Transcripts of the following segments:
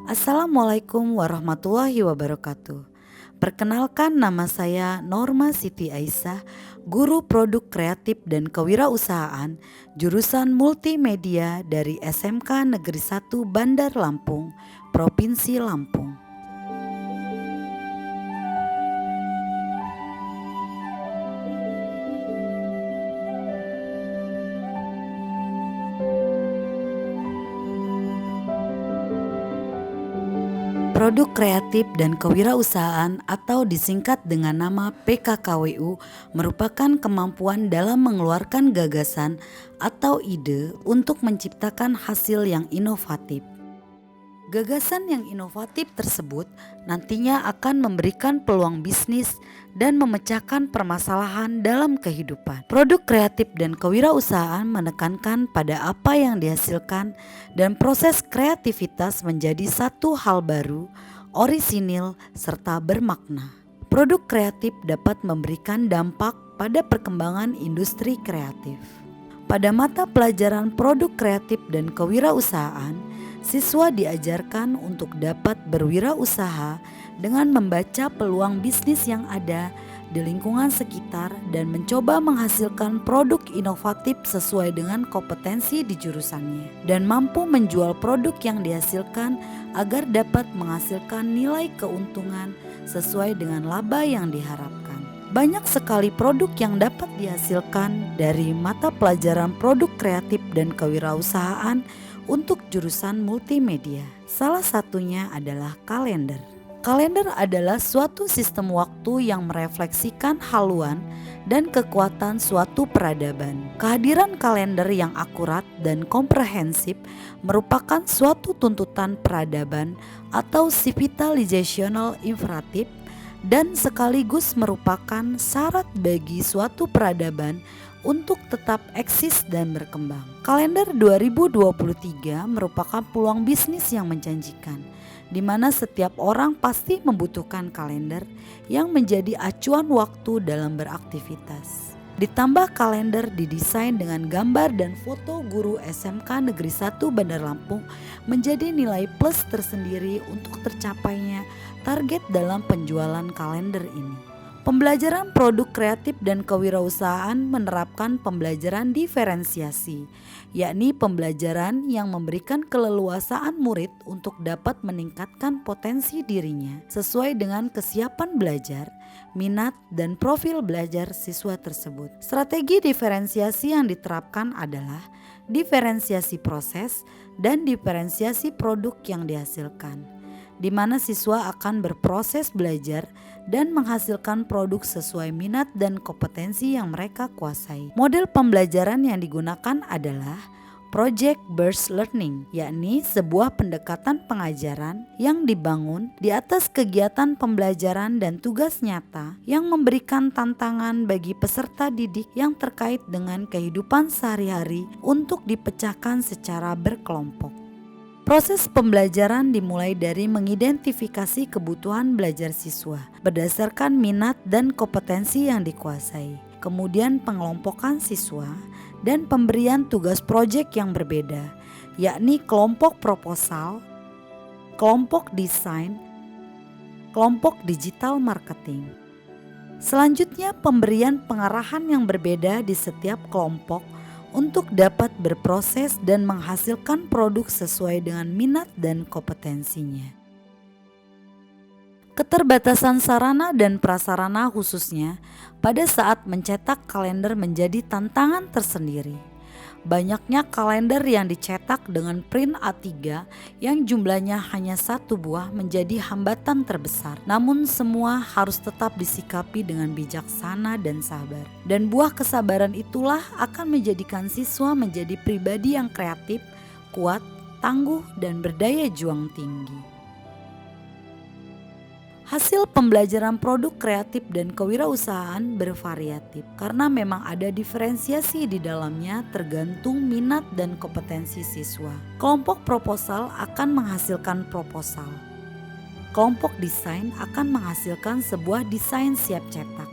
Assalamualaikum warahmatullahi wabarakatuh. Perkenalkan, nama saya Norma Siti Aisyah, guru produk kreatif dan kewirausahaan jurusan multimedia dari SMK Negeri 1 Bandar Lampung, Provinsi Lampung. Produk kreatif dan kewirausahaan atau disingkat dengan nama PKKWU merupakan kemampuan dalam mengeluarkan gagasan atau ide untuk menciptakan hasil yang inovatif. Gagasan yang inovatif tersebut nantinya akan memberikan peluang bisnis dan memecahkan permasalahan dalam kehidupan. Produk kreatif dan kewirausahaan menekankan pada apa yang dihasilkan dan proses kreativitas menjadi satu hal baru, orisinil, serta bermakna. Produk kreatif dapat memberikan dampak pada perkembangan industri kreatif. Pada mata pelajaran produk kreatif dan kewirausahaan, siswa diajarkan untuk dapat berwirausaha dengan membaca peluang bisnis yang ada di lingkungan sekitar dan mencoba menghasilkan produk inovatif sesuai dengan kompetensi di jurusannya dan mampu menjual produk yang dihasilkan agar dapat menghasilkan nilai keuntungan sesuai dengan laba yang diharapkan. Banyak sekali produk yang dapat dihasilkan dari mata pelajaran produk kreatif dan kewirausahaan untuk jurusan multimedia. Salah satunya adalah kalender. Kalender adalah suatu sistem waktu yang merefleksikan haluan dan kekuatan suatu peradaban. Kehadiran kalender yang akurat dan komprehensif merupakan suatu tuntutan peradaban atau civilizational imperative dan sekaligus merupakan syarat bagi suatu peradaban untuk tetap eksis dan berkembang. Kalender 2023 merupakan peluang bisnis yang menjanjikan, di mana setiap orang pasti membutuhkan kalender yang menjadi acuan waktu dalam beraktivitas. Ditambah kalender didesain dengan gambar dan foto guru SMK Negeri 1 Bandar Lampung menjadi nilai plus tersendiri untuk tercapainya target dalam penjualan kalender ini. Pembelajaran produk kreatif dan kewirausahaan menerapkan pembelajaran diferensiasi, yakni pembelajaran yang memberikan keleluasaan murid untuk dapat meningkatkan potensi dirinya sesuai dengan kesiapan belajar, minat, dan profil belajar siswa tersebut. Strategi diferensiasi yang diterapkan adalah diferensiasi proses dan diferensiasi produk yang dihasilkan, di mana siswa akan berproses belajar dan menghasilkan produk sesuai minat dan kompetensi yang mereka kuasai. Model pembelajaran yang digunakan adalah project-based learning, yakni sebuah pendekatan pengajaran yang dibangun di atas kegiatan pembelajaran dan tugas nyata yang memberikan tantangan bagi peserta didik yang terkait dengan kehidupan sehari-hari untuk dipecahkan secara berkelompok. Proses pembelajaran dimulai dari mengidentifikasi kebutuhan belajar siswa berdasarkan minat dan kompetensi yang dikuasai. Kemudian pengelompokan siswa dan pemberian tugas proyek yang berbeda, yakni kelompok proposal, kelompok desain, kelompok digital marketing. Selanjutnya pemberian pengarahan yang berbeda di setiap kelompok untuk dapat berproses dan menghasilkan produk sesuai dengan minat dan kompetensinya. Keterbatasan sarana dan prasarana khususnya pada saat mencetak kalender menjadi tantangan tersendiri. Banyaknya kalender yang dicetak dengan print A3 yang jumlahnya hanya satu buah menjadi hambatan terbesar. Namun semua harus tetap disikapi dengan bijaksana dan sabar. Dan buah kesabaran itulah akan menjadikan siswa menjadi pribadi yang kreatif, kuat, tangguh, dan berdaya juang tinggi. Hasil pembelajaran produk kreatif dan kewirausahaan bervariatif karena memang ada diferensiasi di dalamnya tergantung minat dan kompetensi siswa. Kelompok proposal akan menghasilkan proposal. Kelompok desain akan menghasilkan sebuah desain siap cetak.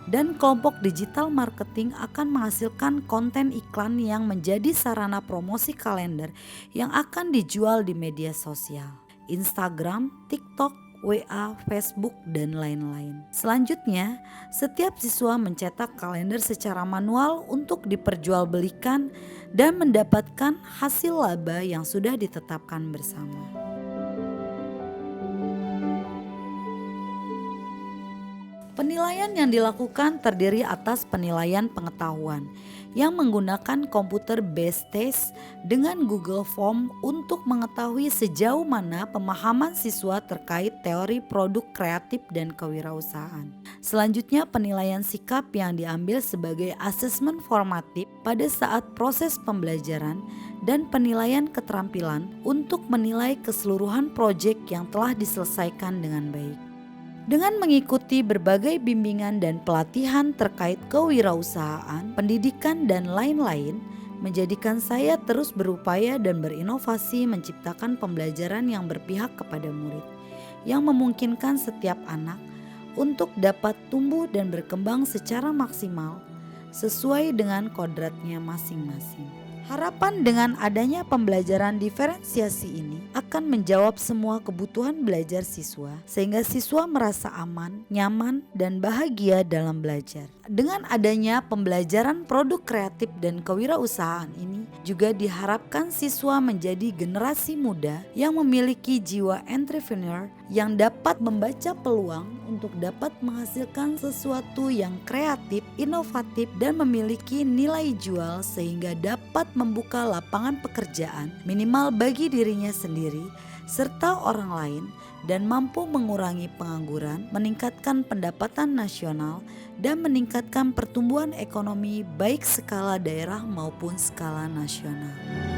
Dan kelompok digital marketing akan menghasilkan konten iklan yang menjadi sarana promosi kalender yang akan dijual di media sosial, Instagram, TikTok, WA, Facebook, dan lain-lain. Selanjutnya, setiap siswa mencetak kalender secara manual untuk diperjualbelikan dan mendapatkan hasil laba yang sudah ditetapkan bersama. Penilaian yang dilakukan terdiri atas penilaian pengetahuan yang menggunakan komputer based test dengan Google Form untuk mengetahui sejauh mana pemahaman siswa terkait teori produk kreatif dan kewirausahaan. Selanjutnya, penilaian sikap yang diambil sebagai asesmen formatif pada saat proses pembelajaran dan penilaian keterampilan untuk menilai keseluruhan proyek yang telah diselesaikan dengan baik. Dengan mengikuti berbagai bimbingan dan pelatihan terkait kewirausahaan, pendidikan, dan lain-lain, menjadikan saya terus berupaya dan berinovasi menciptakan pembelajaran yang berpihak kepada murid, yang memungkinkan setiap anak untuk dapat tumbuh dan berkembang secara maksimal sesuai dengan kodratnya masing-masing. Harapan dengan adanya pembelajaran diferensiasi ini akan menjawab semua kebutuhan belajar siswa sehingga siswa merasa aman, nyaman, dan bahagia dalam belajar. Dengan adanya pembelajaran produk kreatif dan kewirausahaan ini juga diharapkan siswa menjadi generasi muda yang memiliki jiwa entrepreneur yang dapat membaca peluang untuk dapat menghasilkan sesuatu yang kreatif, inovatif, dan memiliki nilai jual sehingga dapat membuka lapangan pekerjaan minimal bagi dirinya sendiri serta orang lain dan mampu mengurangi pengangguran, meningkatkan pendapatan nasional, dan meningkatkan pertumbuhan ekonomi baik skala daerah maupun skala nasional.